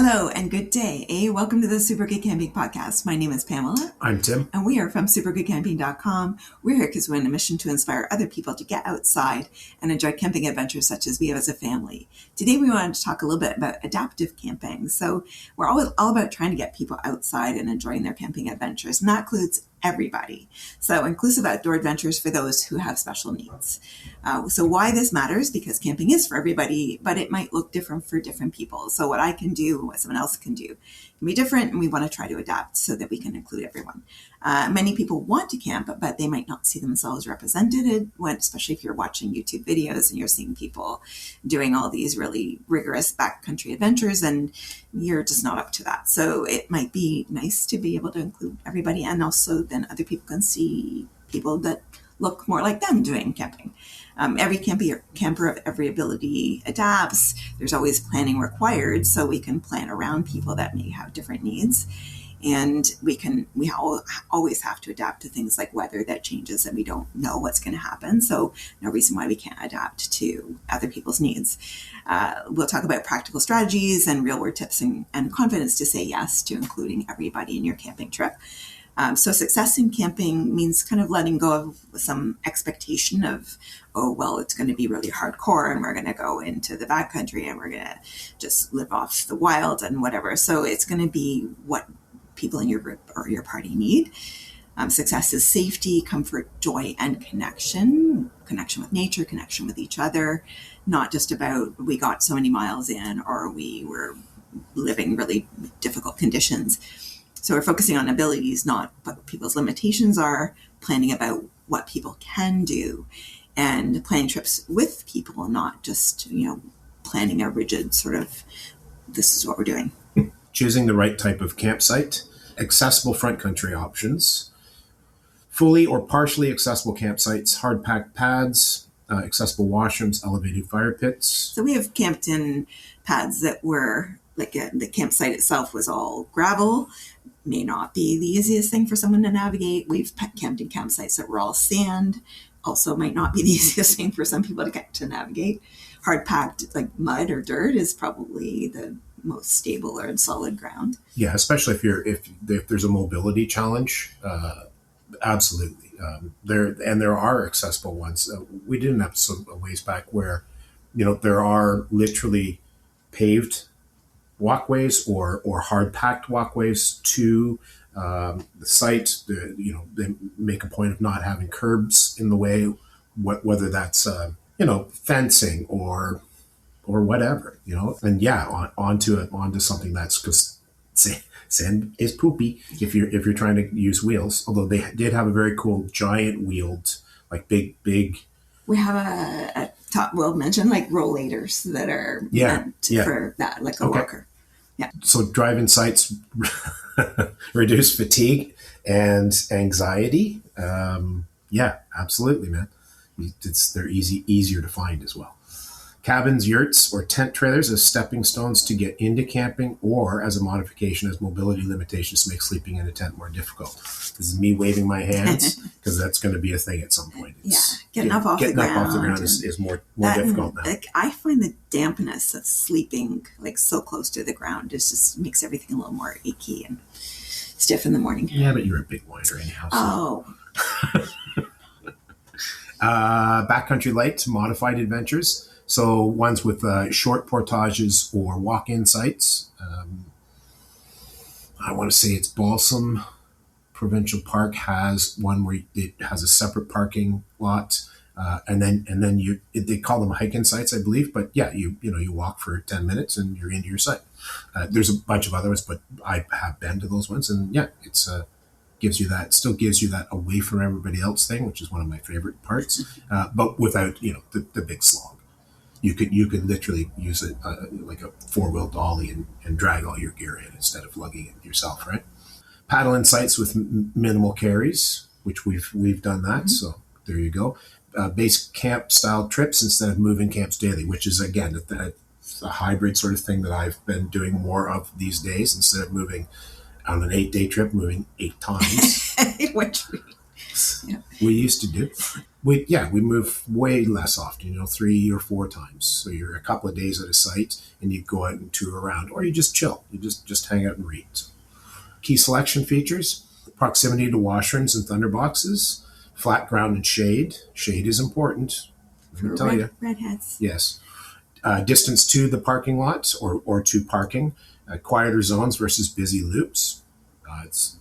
Hello and good day. Welcome to the Super Good Camping Podcast. My name is Pamela. I'm Tim. And we are from supergoodcamping.com. We're here because we're on a mission to inspire other people to get outside and enjoy camping adventures such as we have as a family. Today we wanted to talk a little bit about adaptive camping. So we're always all about trying to get people outside and enjoying their camping adventures. And that includes everybody. So inclusive outdoor adventures for those who have special needs. So why this matters, because camping is for everybody, but it might look different for different people. So what I can do and what someone else can do can be different, and we want to try to adapt so that we can include everyone. Many people want to camp, but they might not see themselves represented, especially if you're watching YouTube videos and you're seeing people doing all these really rigorous backcountry adventures and you're just not up to that. So it might be nice to be able to include everybody, and also then other people can see people that look more like them doing camping. Every camper of every ability adapts. There's always planning required, so we can plan around people that may have different needs. And we always have to adapt to things like weather that changes and we don't know what's going to happen. So no reason why we can't adapt to other people's needs. We'll talk about practical strategies and real world tips and confidence to say yes to including everybody in your camping trip. So success in camping means kind of letting go of some expectation of, oh, well, it's going to be really hardcore and we're going to go into the backcountry and we're going to just live off the wild and whatever. So it's going to be what people in your group or your party need. Success is safety, comfort, joy, and connection with nature, connection with each other, not just about we got so many miles in or we were living really difficult conditions. So we're focusing on abilities, not what people's limitations are, planning about what people can do, and planning trips with people, not just, planning a rigid sort of, this is what we're doing. Choosing the right type of campsite, accessible front country options, fully or partially accessible campsites, hard packed pads, accessible washrooms, elevated fire pits. So we have camped in pads that were the campsite itself was all gravel. May not be the easiest thing for someone to navigate. We've camped in campsites that were all sand. Also might not be the easiest thing for some people to navigate. Hard packed like mud or dirt is probably the most stable or solid ground. Yeah, especially if there's a mobility challenge. Absolutely. There are accessible ones. We did an episode a ways back where, there are literally paved walkways or hard packed walkways to the site. They make a point of not having curbs in the way, whether that's fencing or whatever, and onto something that's, because sand is poopy if you're trying to use wheels. Although they did have a very cool giant wheeled, like big. We have a top. We'll mention like rollators that are meant for that, like a walker. Yeah. So drive-in sites reduce fatigue and anxiety. Absolutely, man. They're easier to find as well. Cabins, yurts, or tent trailers as stepping stones to get into camping, or as a modification as mobility limitations make sleeping in a tent more difficult. This is me waving my hands because that's going to be a thing at some point. Getting up off the ground is more difficult now. I find the dampness of sleeping so close to the ground just makes everything a little more achy and stiff in the morning. Yeah, but you're a big whiner anyhow. Oh. Backcountry light modified adventures. So ones with short portages or walk-in sites. I want to say it's Balsam Provincial Park has one where it has a separate parking lot, and then they call them hiking sites, I believe. But yeah, you walk for 10 minutes and you're into your site. There's a bunch of other ones, but I have been to those ones, and yeah, it's still gives you that away from everybody else thing, which is one of my favorite parts, but without the big slog. You could literally use it like a 4-wheel dolly and drag all your gear in instead of lugging it yourself, right? Paddle in sites with minimal carries, which we've done that. Mm-hmm. So there you go. Base camp style trips instead of moving camps daily, which is again a hybrid sort of thing that I've been doing more of these days. Instead of moving on an 8-day trip, moving 8 times. Yeah. We used to do. We move way less often, 3 or 4 times. So you're a couple of days at a site and you go out and tour around, or you just chill. You just hang out and read. So, key selection features: proximity to washrooms and thunderboxes, flat ground and shade. Shade is important. Let me tell you. Redheads. Yes. Distance to the parking lot or to parking. Quieter zones versus busy loops.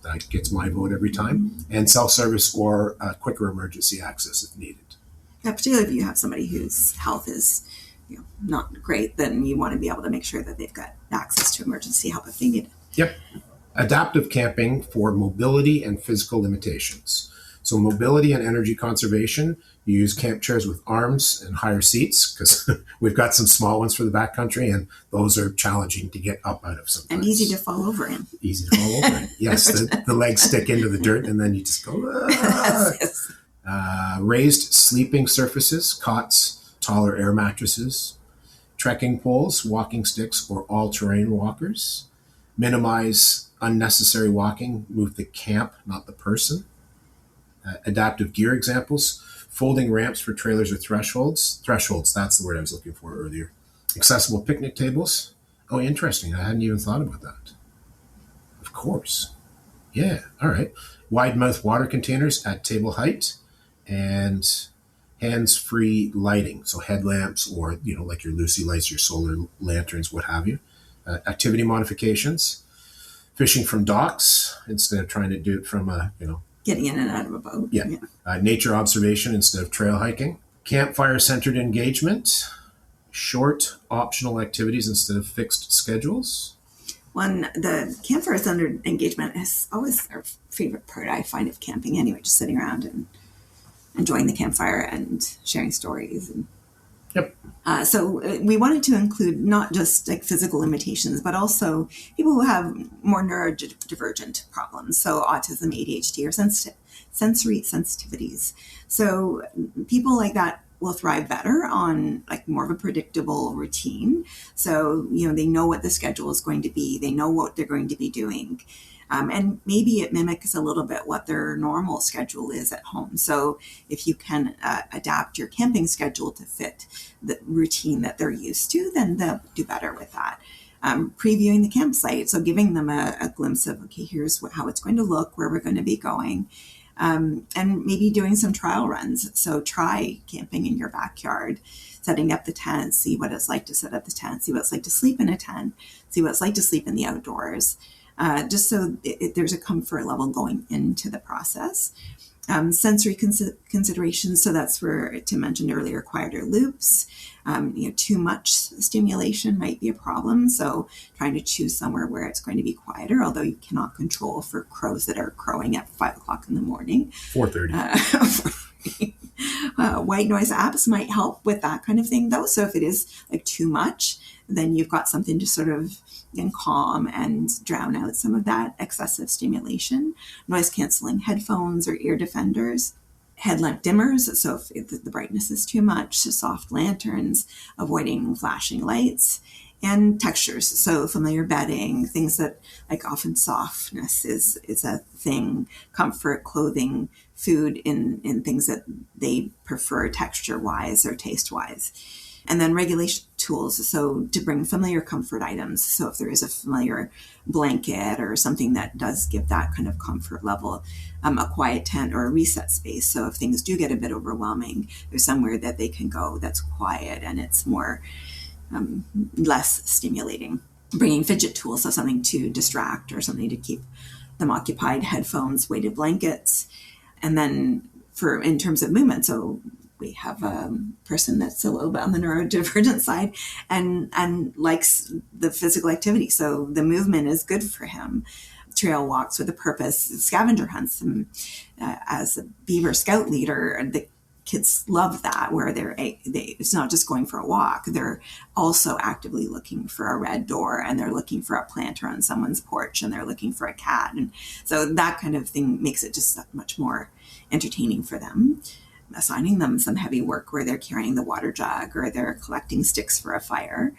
That gets my vote every time. And self-service or quicker emergency access if needed. Yeah, particularly if you have somebody whose health is not great, then you want to be able to make sure that they've got access to emergency help if they need it. Yep. Adaptive camping for mobility and physical limitations. So mobility and energy conservation, you use camp chairs with arms and higher seats, because we've got some small ones for the backcountry, and those are challenging to get up out of sometimes. And easy to fall over in. Easy to fall over in. Yes, the legs stick into the dirt, and then you just go, ah. Yes. Raised sleeping surfaces, cots, taller air mattresses, trekking poles, walking sticks, or all-terrain walkers. Minimize unnecessary walking. Move the camp, not the person. Adaptive gear examples: folding ramps for trailers or thresholds. Thresholds, that's the word I was looking for earlier. Accessible picnic tables. Oh, interesting. I hadn't even thought about that. Of course. Yeah, all right. Wide mouth water containers at table height, and hands-free lighting. So headlamps or, like your Lucy lights, your solar lanterns, what have you. Activity modifications. Fishing from docks instead of trying to do it from getting in and out of a boat. Yeah. Nature observation instead of trail hiking. Campfire-centered engagement. Short optional activities instead of fixed schedules. The campfire-centered engagement is always our favorite part, I find, of camping anyway, just sitting around and enjoying the campfire and sharing stories. Yep. So we wanted to include not just like physical limitations, but also people who have more neurodivergent problems. So autism, ADHD, or sensory sensitivities. So people like that will thrive better on like more of a predictable routine. So, they know what the schedule is going to be. They know what they're going to be doing. And maybe it mimics a little bit what their normal schedule is at home. So if you can adapt your camping schedule to fit the routine that they're used to, then they'll do better with that. Previewing the campsite, so giving them a glimpse of, okay, here's how it's going to look, where we're going to be going. And maybe doing some trial runs. So try camping in your backyard, setting up the tent, see what it's like to set up the tent, see what it's like to sleep in a tent, see what it's like to sleep in the outdoors. Just so there's a comfort level going into the process. Sensory considerations, so that's where Tim mentioned earlier, quieter loops. Too much stimulation might be a problem, so trying to choose somewhere where it's going to be quieter, although you cannot control for crows that are crowing at 5 o'clock in the morning. 4:30. White noise apps might help with that kind of thing, though. So if it is like too much, then you've got something to sort of calm and drown out some of that excessive stimulation. Noise canceling headphones or ear defenders. Headlamp dimmers, so if the brightness is too much, so soft lanterns, avoiding flashing lights. And textures, so familiar bedding, things that, like, often softness is a thing, comfort, clothing, food in things that they prefer texture-wise or taste-wise. And then regulation tools, so to bring familiar comfort items. So if there is a familiar blanket or something that does give that kind of comfort level, a quiet tent or a reset space. So if things do get a bit overwhelming, there's somewhere that they can go that's quiet and it's more less stimulating. Bringing fidget tools, so something to distract or something to keep them occupied, headphones, weighted blankets. And then in terms of movement, so we have a person that's a little bit on the neurodivergent side and likes the physical activity. So the movement is good for him. Trail walks with a purpose, scavenger hunts. As a Beaver Scout leader, the kids love that, where it's not just going for a walk. They're also actively looking for a red door, and they're looking for a planter on someone's porch, and they're looking for a cat. And so that kind of thing makes it just that much more entertaining for them. Assigning them some heavy work where they're carrying the water jug or they're collecting sticks for a fire.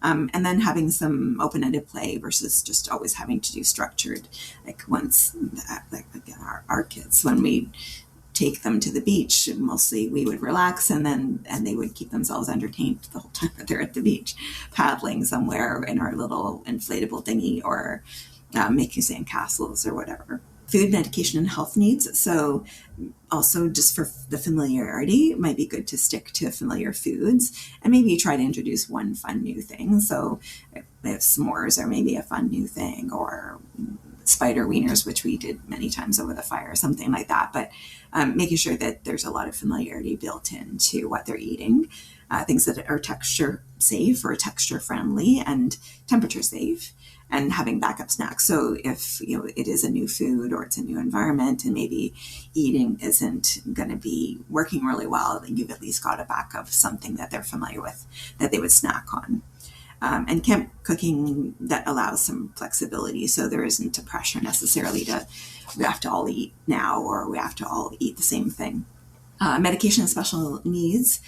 And then having some open-ended play versus just always having to do structured. Like once, like again, our kids, when we take them to the beach. Mostly we would relax, and they would keep themselves entertained the whole time that they're at the beach, paddling somewhere in our little inflatable dinghy, or making sand castles or whatever. Food, medication, and health needs. So also, just for the familiarity, it might be good to stick to familiar foods and maybe try to introduce one fun new thing. So if s'mores are maybe a fun new thing, or spider wieners, which we did many times over the fire, something like that. But making sure that there's a lot of familiarity built into what they're eating, things that are texture safe or texture friendly and temperature safe, and having backup snacks. So if it is a new food or it's a new environment and maybe eating isn't going to be working really well, then you've at least got a backup, something that they're familiar with that they would snack on. And camp cooking that allows some flexibility, so there isn't a pressure necessarily we have to all eat now or we have to all eat the same thing. Medication and special needs.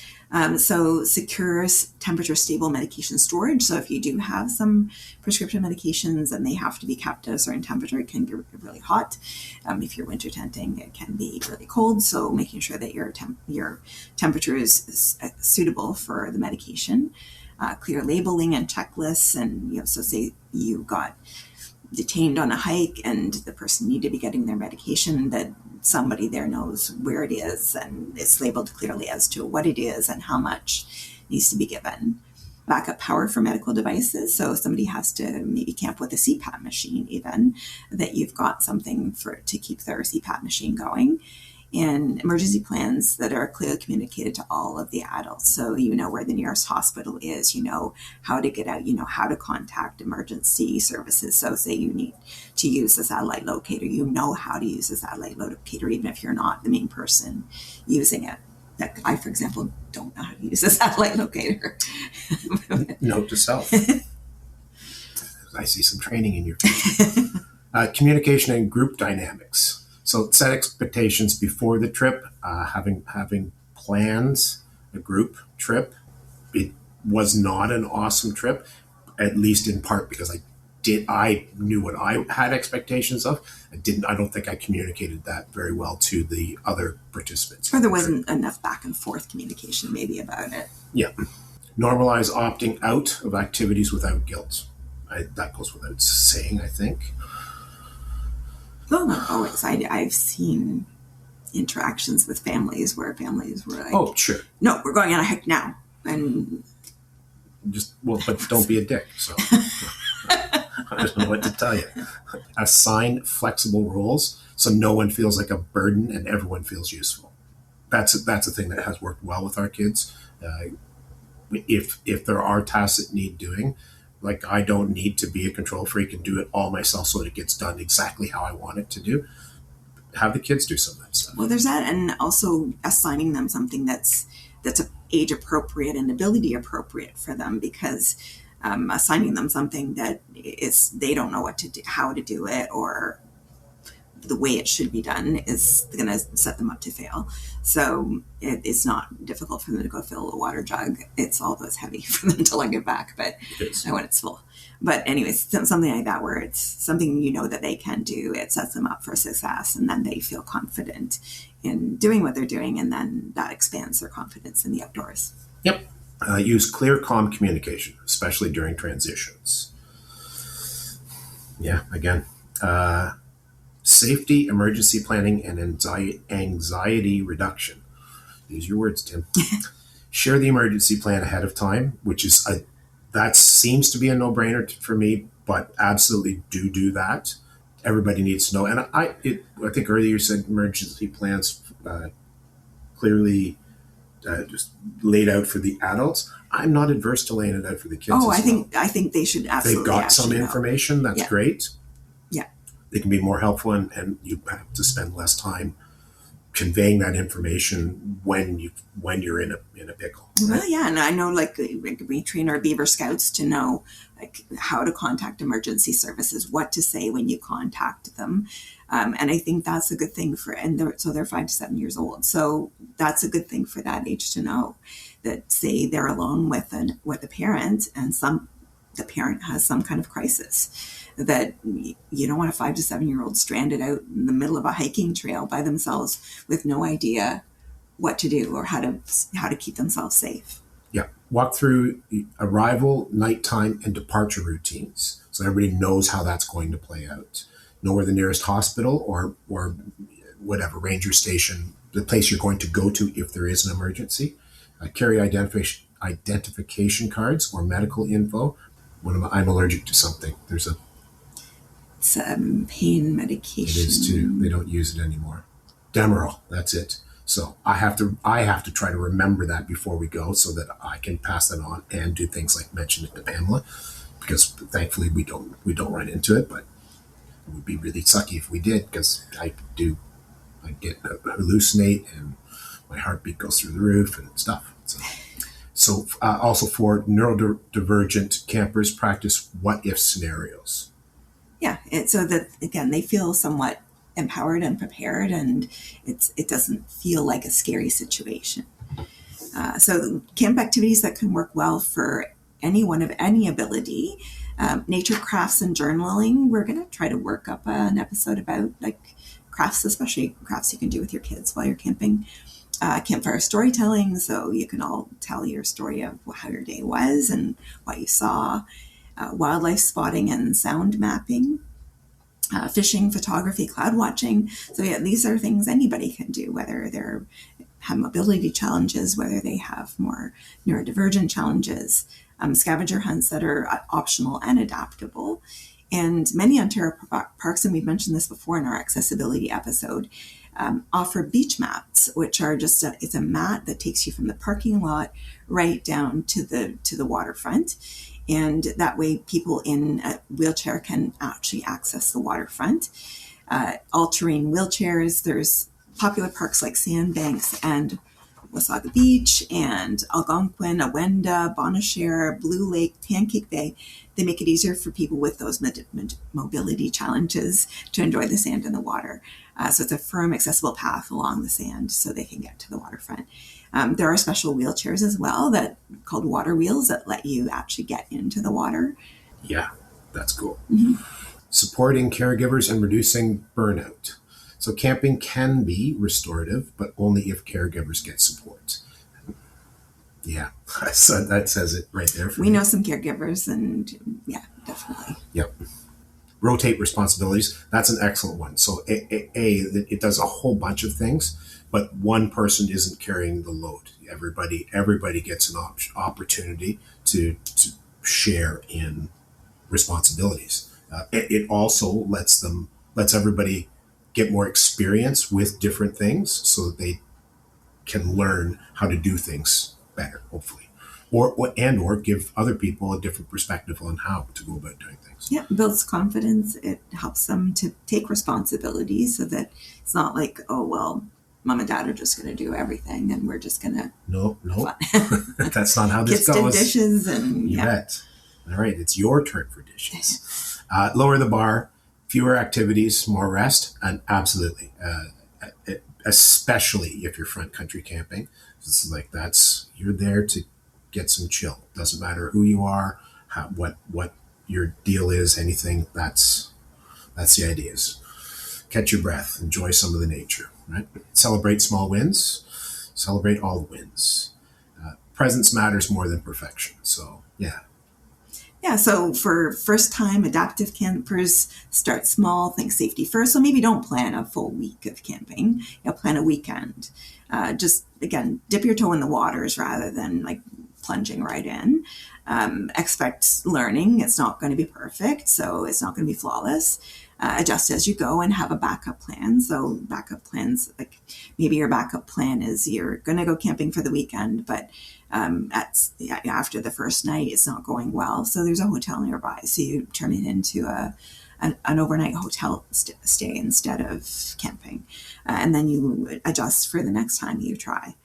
So secure temperature stable medication storage. So if you do have some prescription medications and they have to be kept at a certain temperature, it can be really hot. If you're winter tenting, it can be really cold. So making sure that your temperature is suitable for the medication. Clear labeling and checklists. And, so say you got detained on a hike and the person needed to be getting their medication, that somebody there knows where it is and it's labeled clearly as to what it is and how much needs to be given. Backup power for medical devices. So if somebody has to maybe camp with a CPAP machine, even, that you've got something to keep their CPAP machine going. And emergency plans that are clearly communicated to all of the adults. So where the nearest hospital is, how to get out, how to contact emergency services. So say you need to use a satellite locator, how to use a satellite locator, even if you're not the main person using it. Like I, for example, don't know how to use a satellite locator. Note to self. I see some training in your communication and group dynamics. So set expectations before the trip, having plans, a group trip. It was not an awesome trip, at least in part because I knew what I had expectations of. I don't think I communicated that very well to the other participants. Or there wasn't enough back and forth communication maybe about it. Yeah. Normalize opting out of activities without guilt. That goes without saying, I think. Well, not always. I've seen interactions with families where families were like, "Oh, sure, no, we're going on a hike now," and but don't be a dick. So I don't know what to tell you. Assign flexible roles so no one feels like a burden and everyone feels useful. That's a thing that has worked well with our kids. If there are tasks that need doing. Like I don't need to be a control freak and do it all myself so that it gets done exactly how I want it to do. Have the kids do some of that stuff. Well, there's that, and also assigning them something that's age appropriate and ability appropriate for them, because assigning them something that is they don't know what to do, how to do it, or the way it should be done is going to set them up to fail. So it's not difficult for them to go fill a water jug. It's all those heavy for them to lug it back, but when it's full. But anyways, something like that where it's something that they can do. It sets them up for success, and then they feel confident in doing what they're doing, and then that expands their confidence in the outdoors. Yep. Use clear, calm communication, especially during transitions. Yeah, again. Safety, emergency planning, and anxiety reduction. Use your words, Tim. Share the emergency plan ahead of time, which is that seems to be a no-brainer for me, but absolutely do that. Everybody needs to know. And I think earlier you said emergency plans clearly just laid out for the adults. I'm not adverse to laying it out for the kids. Oh, I think they should absolutely. They've got some information. That's great. Yeah. They can be more helpful, and you have to spend less time conveying that information when you're in a pickle. Right? Well, yeah, and I know we train our Beaver Scouts to know how to contact emergency services, what to say when you contact them, and I think that's a good thing they're 5 to 7 years old, so that's a good thing for that age to know. That say they're alone with a parent, and the parent has some kind of crisis, that you don't want a 5 to 7-year-old stranded out in the middle of a hiking trail by themselves with no idea what to do or how to keep themselves safe. Yeah. Walk through arrival, nighttime, and departure routines, so everybody knows how that's going to play out. Know where the nearest hospital or whatever ranger station, the place you're going to go to if there is an emergency. Carry identification cards or medical info. I'm allergic to something. There's It's pain medication. It is too. They don't use it anymore. Demerol. That's it. So I have to try to remember that before we go, so that I can pass that on and do things like mention it to Pamela, because thankfully we don't run into it, but it would be really sucky if we did, because I get hallucinate and my heartbeat goes through the roof and stuff. So also for neurodivergent campers, practice what if scenarios. Yeah, so that again they feel somewhat empowered and prepared, and it doesn't feel like a scary situation. So camp activities that can work well for anyone of any ability. Nature crafts and journaling. We're going to try to work up an episode about like crafts, especially crafts you can do with your kids while you're camping. Campfire storytelling, so you can all tell your story of how your day was and what you saw. Wildlife spotting and sound mapping. Fishing, photography, cloud watching. So yeah, these are things anybody can do, whether they have mobility challenges, whether they have more neurodivergent challenges. Scavenger hunts that are optional and adaptable. And many Ontario parks, and we've mentioned this before in our accessibility episode, offer beach mats, which are just it's a mat that takes you from the parking lot right down to the waterfront. And that way people in a wheelchair can actually access the waterfront. All-terrain wheelchairs, there's popular parks like Sandbanks and Wasaga Beach and Algonquin, Awenda, Bonashare, Blue Lake, Pancake Bay. They make it easier for people with those mobility challenges to enjoy the sand and the water. So it's a firm, accessible path along the sand so they can get to the waterfront. There are special wheelchairs as well called water wheels that let you actually get into the water. Yeah, that's cool. Mm-hmm. Supporting caregivers and reducing burnout. So camping can be restorative, but only if caregivers get support. Yeah, so that says it right there. We know some caregivers, and yeah, definitely. Yep. Rotate responsibilities. That's an excellent one. So it does a whole bunch of things, but one person isn't carrying the load. Everybody gets an opportunity to share in responsibilities. It also lets everybody get more experience with different things, so that they can learn how to do things better, hopefully, or give other people a different perspective on how to go about doing things. Yeah, it builds confidence. It helps them to take responsibility, so that it's not like, oh well, mom and dad are just going to do everything, and we're just going to no. That's not how this kids goes. did dishes, and you bet. All right, it's your turn for dishes. Lower the bar. Fewer activities, more rest, and absolutely, especially if you're front country camping. It's like you're there to get some chill. Doesn't matter who you are, what your deal is, anything. That's the idea. Is catch your breath, enjoy some of the nature. Right? Celebrate small wins, celebrate all the wins. Presence matters more than perfection. So yeah. Yeah, so for first-time adaptive campers, start small, think safety first. So maybe don't plan a full week of camping. Plan a weekend. Just, again, dip your toe in the waters rather than like plunging right in. Expect learning. It's not going to be perfect, so it's not going to be flawless. Adjust as you go and have a backup plan. So backup plans, like maybe your backup plan is you're going to go camping for the weekend, but after the first night, it's not going well. So there's a hotel nearby. So you turn it into an overnight hotel stay instead of camping. And then you adjust for the next time you try.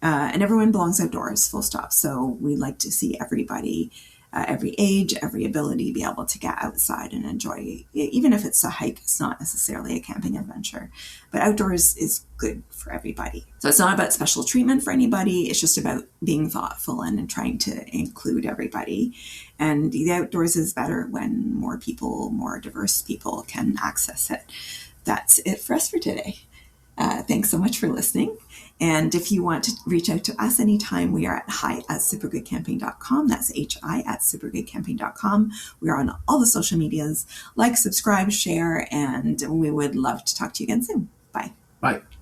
And everyone belongs outdoors, full stop. So we like to see everybody every age, every ability, be able to get outside and enjoy, even if it's a hike, it's not necessarily a camping adventure, but outdoors is good for everybody. So it's not about special treatment for anybody. It's just about being thoughtful and trying to include everybody. And the outdoors is better when more people, more diverse people can access it. That's it for us for today. Thanks so much for listening. And if you want to reach out to us anytime, we are at hi@supergoodcamping.com. That's hi@supergoodcamping.com. We are on all the social medias. Like, subscribe, share, and we would love to talk to you again soon. Bye. Bye.